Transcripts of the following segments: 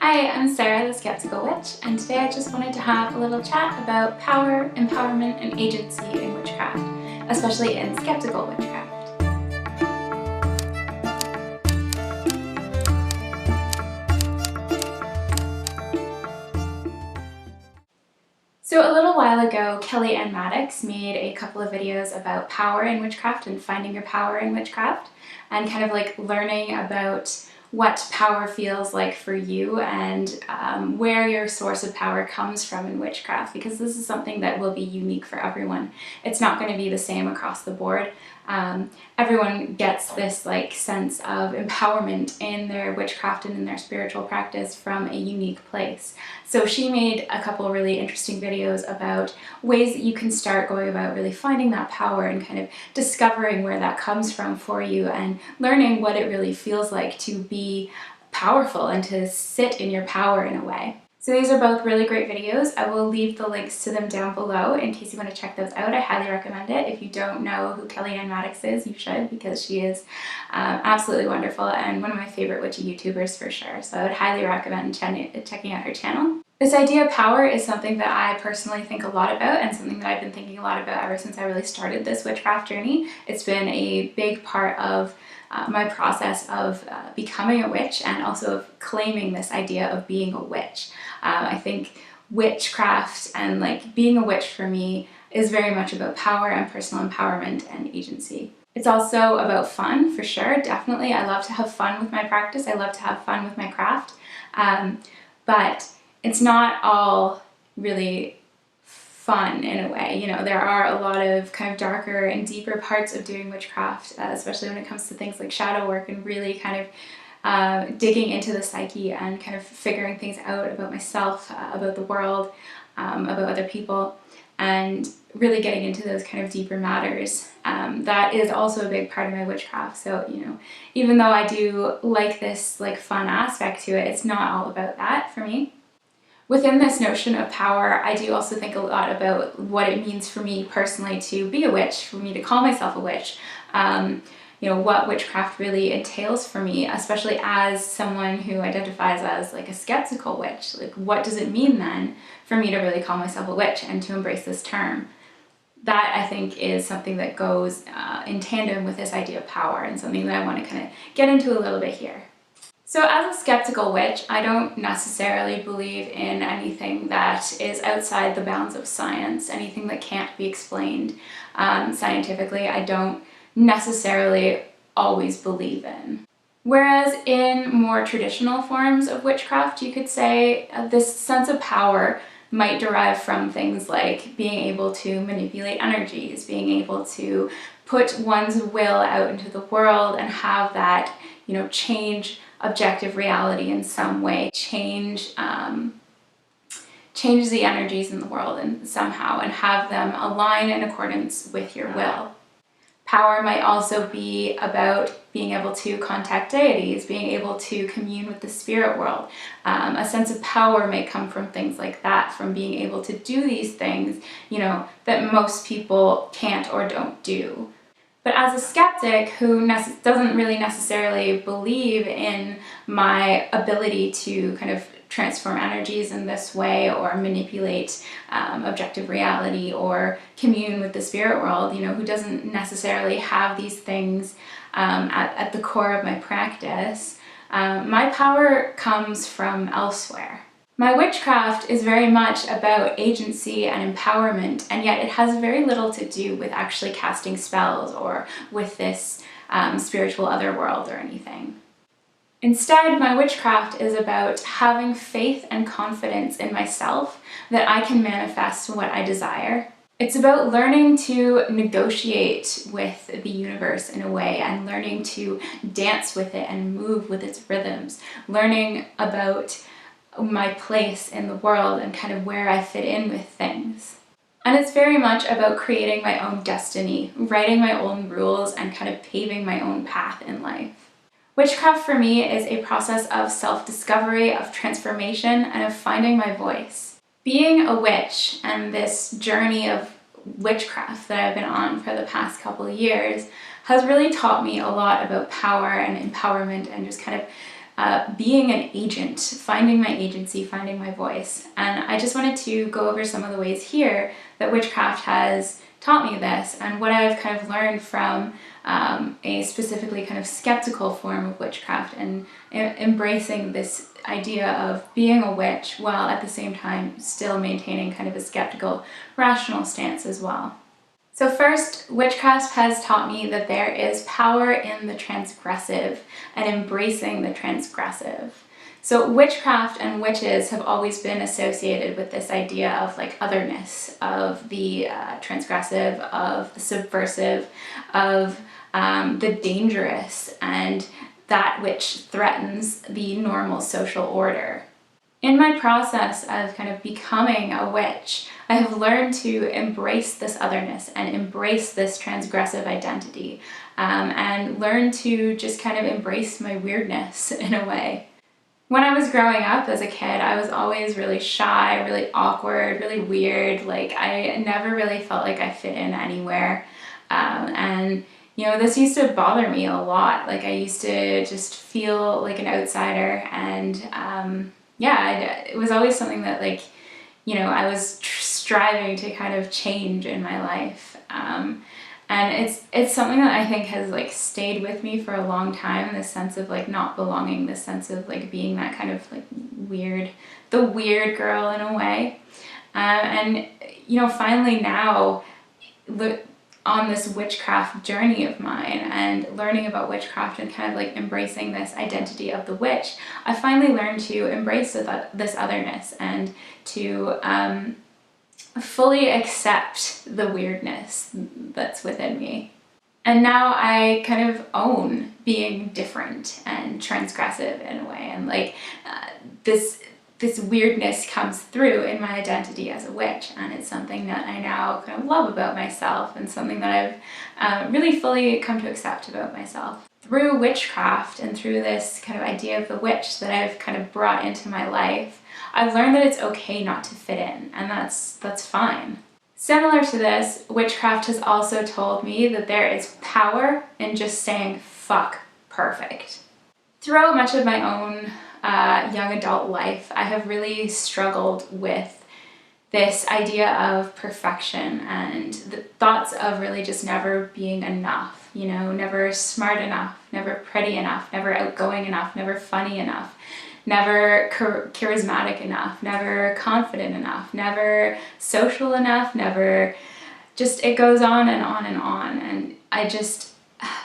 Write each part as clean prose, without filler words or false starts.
Hi, I'm Sarah, the Skeptical Witch, and today I just wanted to have a little chat about power, empowerment, and agency in witchcraft, especially in skeptical witchcraft. So a little while ago, Kelly Ann Maddox made a couple of videos about power in witchcraft and finding your power in witchcraft, and kind of like learning about what power feels like for you and where your source of power comes from in witchcraft, because this is something that will be unique for everyone. It's not going to be the same across the board. Everyone gets this like sense of empowerment in their witchcraft and in their spiritual practice from a unique place. So she made a couple really interesting videos about ways that you can start going about really finding that power and kind of discovering where that comes from for you and learning what it really feels like to be powerful and to sit in your power in a way. So these are both really great videos. I will leave the links to them down below in case you want to check those out. I highly recommend it. If you don't know who Kelly Ann Maddox is, you should, because she is absolutely wonderful and one of my favorite witchy YouTubers for sure. So I would highly recommend checking out her channel. This idea of power is something that I personally think a lot about and something that I've been thinking a lot about ever since I really started this witchcraft journey. It's been a big part of my process of becoming a witch and also of claiming this idea of being a witch. I think witchcraft and like being a witch for me is very much about power and personal empowerment and agency. It's also about fun, for sure, definitely. I love to have fun with my practice. I love to have fun with my craft, but it's not all really fun in a way. You know, there are a lot of kind of darker and deeper parts of doing witchcraft, especially when it comes to things like shadow work and really kind of digging into the psyche and kind of figuring things out about myself, about the world, about other people, and really getting into those kind of deeper matters. That is also a big part of my witchcraft. So, you know, even though I do like this like fun aspect to it, it's not all about that for me. Within this notion of power, I do also think a lot about what it means for me personally to be a witch, for me to call myself a witch. You know, what witchcraft really entails for me, especially as someone who identifies as like a skeptical witch. Like, what does it mean then for me to really call myself a witch and to embrace this term? That, I think, is something that goes in tandem with this idea of power and something that I want to kind of get into a little bit here. So as a skeptical witch, I don't necessarily believe in anything that is outside the bounds of science, anything that can't be explained scientifically. I don't necessarily always believe in. Whereas in more traditional forms of witchcraft, you could say this sense of power might derive from things like being able to manipulate energies, being able to put one's will out into the world and have that, you know, change objective reality in some way, change the energies in the world and somehow, and have them align in accordance with your will. Power might also be about being able to contact deities, being able to commune with the spirit world. A sense of power may come from things like that, from being able to do these things, you know, that most people can't or don't do. But as a skeptic who doesn't really necessarily believe in my ability to kind of transform energies in this way or manipulate objective reality or commune with the spirit world, you know, who doesn't necessarily have these things at the core of my practice, my power comes from elsewhere. My witchcraft is very much about agency and empowerment, and yet it has very little to do with actually casting spells or with this spiritual otherworld or anything. Instead, my witchcraft is about having faith and confidence in myself that I can manifest what I desire. It's about learning to negotiate with the universe in a way and learning to dance with it and move with its rhythms, learning about my place in the world and kind of where I fit in with things. And it's very much about creating my own destiny, writing my own rules, and kind of paving my own path in life. Witchcraft for me is a process of self-discovery, of transformation, and of finding my voice. Being a witch and this journey of witchcraft that I've been on for the past couple of years has really taught me a lot about power and empowerment and just kind of being an agent, finding my agency, finding my voice. And I just wanted to go over some of the ways here that witchcraft has taught me this, and what I've kind of learned from a specifically kind of skeptical form of witchcraft, and embracing this idea of being a witch while at the same time still maintaining kind of a skeptical, rational stance as well. So first, witchcraft has taught me that there is power in the transgressive and embracing the transgressive. So witchcraft and witches have always been associated with this idea of like otherness, of the transgressive, of the subversive, of the dangerous, and that which threatens the normal social order. In my process of kind of becoming a witch, I have learned to embrace this otherness and embrace this transgressive identity, and learn to just kind of embrace my weirdness in a way. When I was growing up as a kid, I was always really shy, really awkward, really weird. Like, I never really felt like I fit in anywhere. And you know, this used to bother me a lot. Like, I used to just feel like an outsider, and yeah, it was always something that, like, you know, I was striving to kind of change in my life. And it's something that I think has like stayed with me for a long time, this sense of like not belonging, this sense of like being that kind of like weird, the weird girl in a way. And you know, finally now, on this witchcraft journey of mine and learning about witchcraft and kind of like embracing this identity of the witch, I finally learned to embrace this otherness and to fully accept the weirdness that's within me. And now I kind of own being different and transgressive in a way, and like this weirdness comes through in my identity as a witch, and it's something that I now kind of love about myself, and something that I've really fully come to accept about myself. Through witchcraft and through this kind of idea of the witch that I've kind of brought into my life, I've learned that it's okay not to fit in, and that's fine. Similar to this, witchcraft has also told me that there is power in just saying fuck perfect. Throughout much of my own young adult life, I have really struggled with this idea of perfection and the thoughts of really just never being enough, you know, never smart enough, never pretty enough, never outgoing enough, never funny enough, never charismatic enough, never confident enough, never social enough, never, just, it goes on and on and on. And I just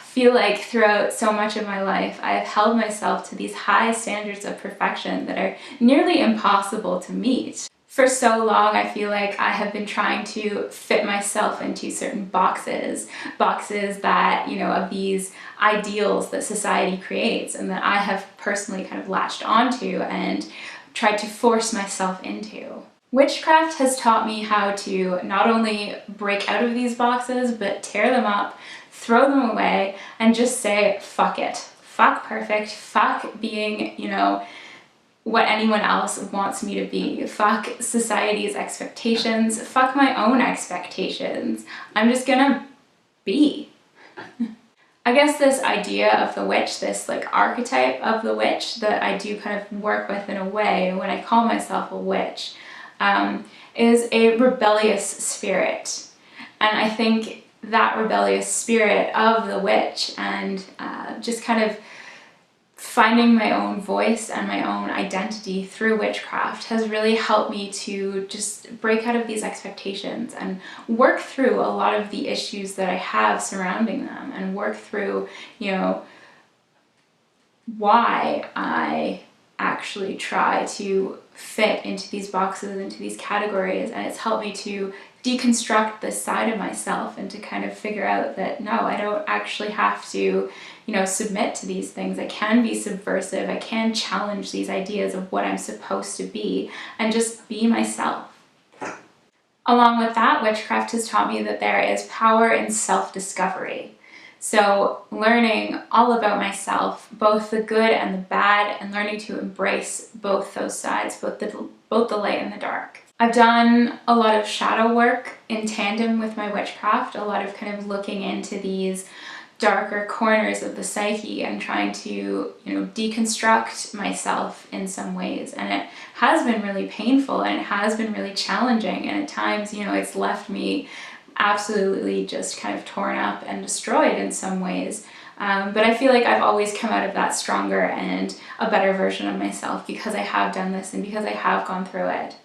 feel like throughout so much of my life, I've held myself to these high standards of perfection that are nearly impossible to meet. For so long, I feel like I have been trying to fit myself into certain boxes that, you know, of these ideals that society creates and that I have personally kind of latched onto and tried to force myself into. Witchcraft has taught me how to not only break out of these boxes, but tear them up, throw them away, and just say, fuck it. Fuck perfect. Fuck being, you know, what anyone else wants me to be. Fuck society's expectations. Fuck my own expectations. I'm just gonna be. I guess this idea of the witch, this like archetype of the witch that I do kind of work with in a way when I call myself a witch, is a rebellious spirit. And I think that rebellious spirit of the witch and just kind of finding my own voice and my own identity through witchcraft has really helped me to just break out of these expectations and work through a lot of the issues that I have surrounding them, and work through, you know, why I actually try to fit into these boxes, into these categories. And it's helped me to deconstruct this side of myself and to kind of figure out that no, I don't actually have to, you know, submit to these things. I can be subversive. I can challenge these ideas of what I'm supposed to be and just be myself. Along with that, witchcraft has taught me that there is power in self-discovery. So learning all about myself, both the good and the bad, and learning to embrace both those sides, both the light and the dark. I've done a lot of shadow work in tandem with my witchcraft, a lot of kind of looking into these darker corners of the psyche and trying to, deconstruct myself in some ways. And it has been really painful, and it has been really challenging, and at times, it's left me absolutely just kind of torn up and destroyed in some ways. But I feel like I've always come out of that stronger and a better version of myself because I have done this and because I have gone through it.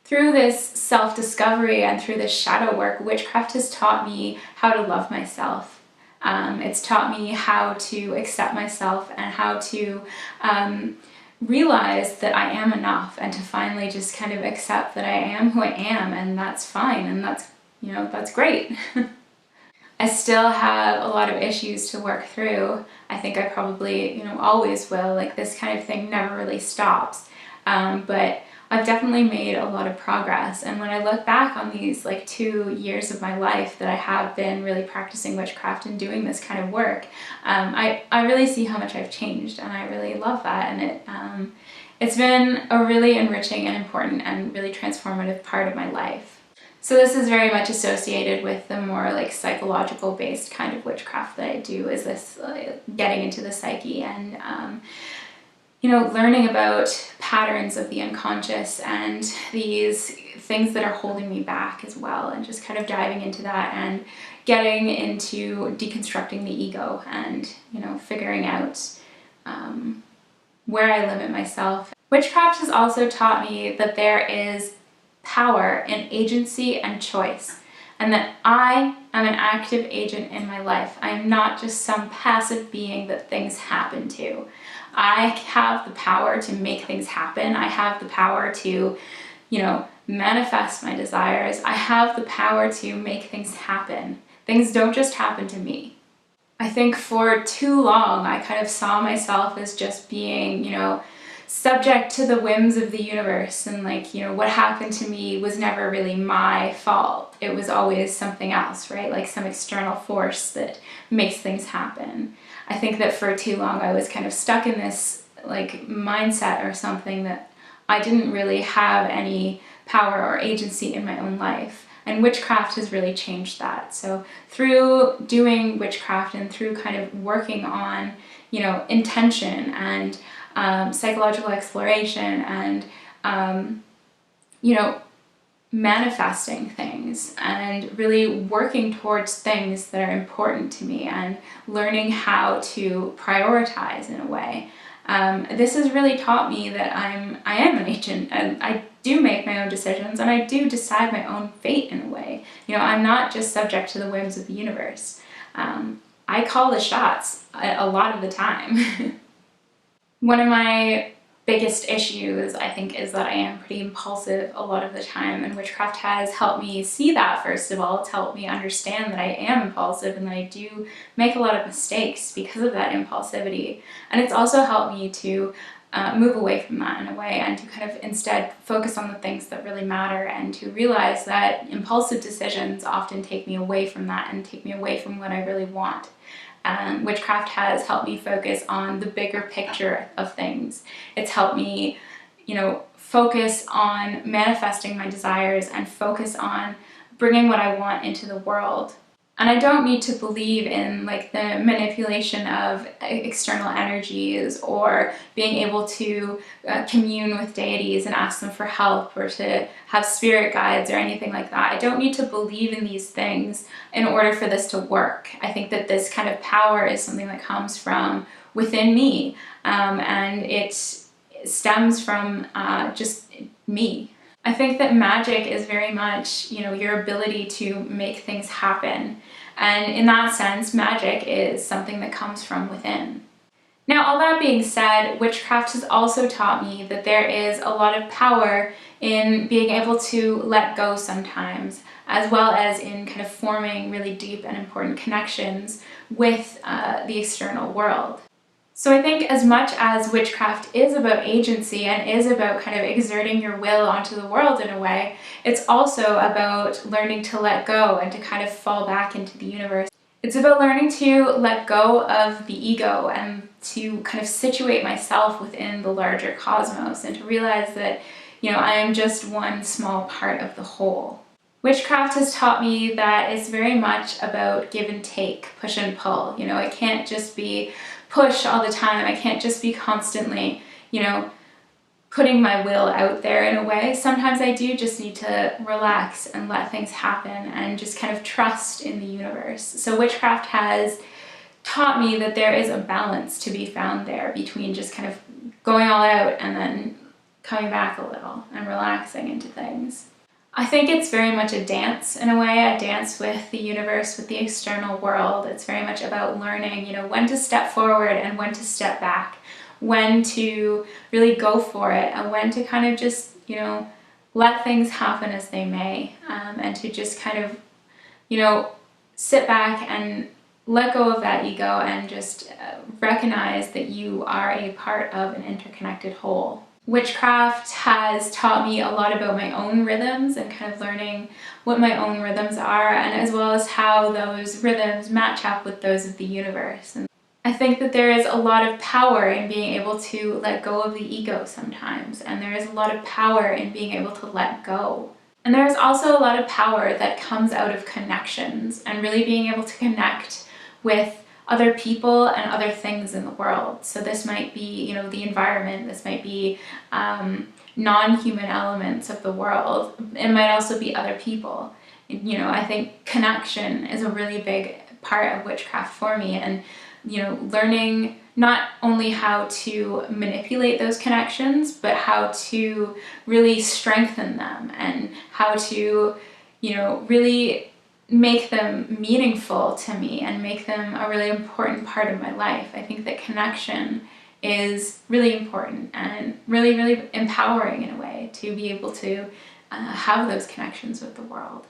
Through this self-discovery and through this shadow work, witchcraft has taught me how to love myself. It's taught me how to accept myself and how to realize that I am enough, and to finally just kind of accept that I am who I am, and that's fine, and that's great. I still have a lot of issues to work through. I think I probably, always will. Like, this kind of thing never really stops. But I've definitely made a lot of progress. And when I look back on these 2 years of my life that I have been really practicing witchcraft and doing this kind of work, I really see how much I've changed, and I really love that. And it's been a really enriching and important and really transformative part of my life. So this is very much associated with the more psychological based kind of witchcraft that I do, is this getting into the psyche and learning about patterns of the unconscious and these things that are holding me back as well, and just kind of diving into that and getting into deconstructing the ego and figuring out where I limit myself. Witchcraft has also taught me that there is power in agency and choice, and that I am an active agent in my life. I am not just some passive being that things happen to. I have the power to make things happen. I have the power to, manifest my desires. I have the power to make things happen. Things don't just happen to me. I think for too long I kind of saw myself as just being, subject to the whims of the universe, and what happened to me was never really my fault. It was always something else, right? Like some external force that makes things happen. I think that for too long I was kind of stuck in this mindset or something, that I didn't really have any power or agency in my own life. And witchcraft has really changed that. So through doing witchcraft and through kind of working on, intention and psychological exploration and, manifesting things and really working towards things that are important to me and learning how to prioritize in a way. This has really taught me that I am an agent, and I do make my own decisions, and I do decide my own fate in a way. I'm not just subject to the whims of the universe. I call the shots a lot of the time. One of my biggest issues, I think, is that I am pretty impulsive a lot of the time, and witchcraft has helped me see that. First of all, it's helped me understand that I am impulsive and that I do make a lot of mistakes because of that impulsivity. And it's also helped me to move away from that in a way, and to kind of instead focus on the things that really matter, and to realize that impulsive decisions often take me away from that and take me away from what I really want. Witchcraft has helped me focus on the bigger picture of things. It's helped me, focus on manifesting my desires and focus on bringing what I want into the world. And I don't need to believe in the manipulation of external energies, or being able to commune with deities and ask them for help, or to have spirit guides or anything like that. I don't need to believe in these things in order for this to work. I think that this kind of power is something that comes from within me, and it stems from just me. I think that magic is very much, your ability to make things happen. And in that sense, magic is something that comes from within. Now, all that being said, witchcraft has also taught me that there is a lot of power in being able to let go sometimes, as well as in kind of forming really deep and important connections with the external world. So I think as much as witchcraft is about agency and is about kind of exerting your will onto the world in a way, it's also about learning to let go and to kind of fall back into the universe. It's about learning to let go of the ego and to kind of situate myself within the larger cosmos, and to realize that, I am just one small part of the whole. Witchcraft has taught me that it's very much about give and take, push and pull. You know, it can't just be push all the time. I can't just be constantly, you know, putting my will out there in a way. Sometimes I do just need to relax and let things happen and just kind of trust in the universe. So witchcraft has taught me that there is a balance to be found there between just kind of going all out and then coming back a little and relaxing into things. I think it's very much a dance in a way, a dance with the universe, with the external world. It's very much about learning, you know, when to step forward and when to step back, when to really go for it and when to kind of just, you know, let things happen as they may, and to just kind of, you know, sit back and let go of that ego and just recognize that you are a part of an interconnected whole. Witchcraft has taught me a lot about my own rhythms and kind of learning what my own rhythms are, and as well as how those rhythms match up with those of the universe. And I think that there is a lot of power in being able to let go of the ego sometimes, and there is a lot of power in being able to let go. And there's also a lot of power that comes out of connections and really being able to connect with other people and other things in the world. So this might be, you know, the environment, this might be non-human elements of the world. It might also be other people. You know, I think connection is a really big part of witchcraft for me, and, you know, learning not only how to manipulate those connections, but how to really strengthen them and how to, you know, really make them meaningful to me and make them a really important part of my life. I think that connection is really important and really, really empowering in a way to be able to have those connections with the world.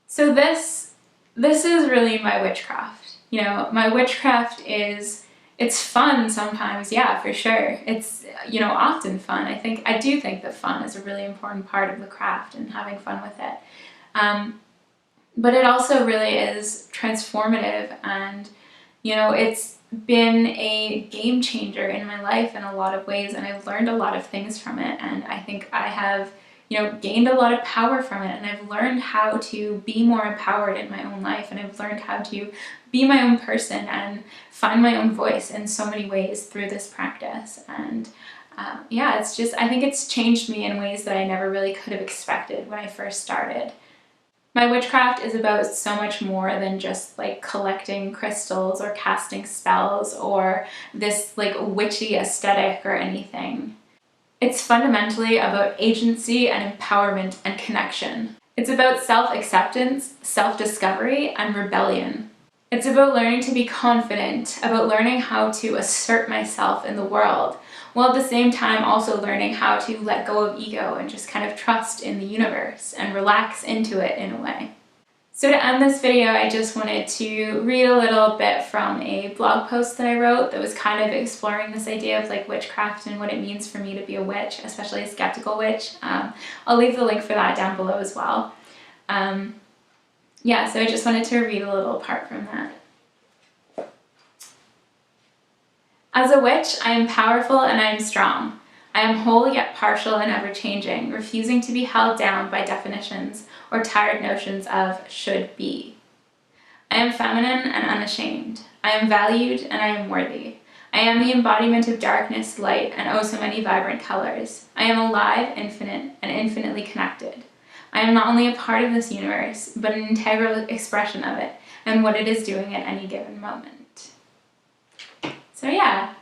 So this is really my witchcraft. You know, my witchcraft it's fun sometimes, yeah, for sure. It's, you know, often fun. I do think that fun is a really important part of the craft and having fun with it. But it also really is transformative, and, you know, it's been a game changer in my life in a lot of ways, and I've learned a lot of things from it, and I think I have, you know, gained a lot of power from it, and I've learned how to be more empowered in my own life, and I've learned how to be my own person and find my own voice in so many ways through this practice. And yeah, it's just, I think it's changed me in ways that I never really could have expected when I first started. My witchcraft is about so much more than just like collecting crystals or casting spells or this like witchy aesthetic or anything. It's fundamentally about agency and empowerment and connection. It's about self-acceptance, self-discovery, and rebellion. It's about learning to be confident, about learning how to assert myself in the world, while at the same time also learning how to let go of ego and just kind of trust in the universe and relax into it in a way. So to end this video, I just wanted to read a little bit from a blog post that I wrote that was kind of exploring this idea of like witchcraft and what it means for me to be a witch, especially a skeptical witch. I'll leave the link for that down below as well. Yeah, so I just wanted to read a little part from that. As a witch, I am powerful and I am strong. I am whole yet partial and ever-changing, refusing to be held down by definitions or tired notions of should be. I am feminine and unashamed. I am valued and I am worthy. I am the embodiment of darkness, light, and oh so many vibrant colors. I am alive, infinite, and infinitely connected. I am not only a part of this universe, but an integral expression of it and what it is doing at any given moment. So yeah,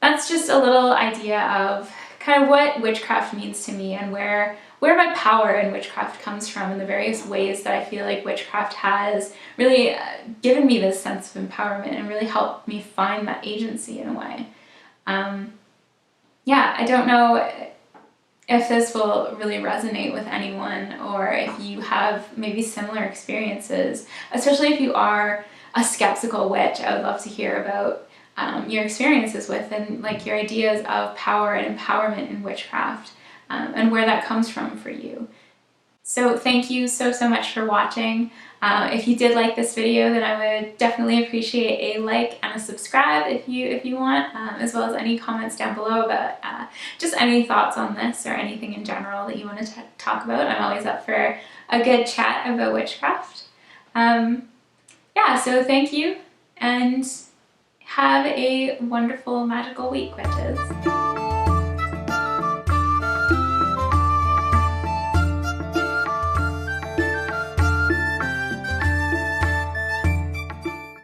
that's just a little idea of kind of what witchcraft means to me and where my power in witchcraft comes from, and the various ways that I feel like witchcraft has really given me this sense of empowerment and really helped me find that agency in a way. Yeah, I don't know if this will really resonate with anyone, or if you have maybe similar experiences, especially if you are a skeptical witch. I would love to hear about your experiences with and like your ideas of power and empowerment in witchcraft, and where that comes from for you. So thank you so much for watching. If you did like this video, then I would definitely appreciate a like and a subscribe if you want, as well as any comments down below about just any thoughts on this or anything in general that you want to talk about. I'm always up for a good chat about witchcraft. Yeah, so thank you, and have a wonderful magical week, witches.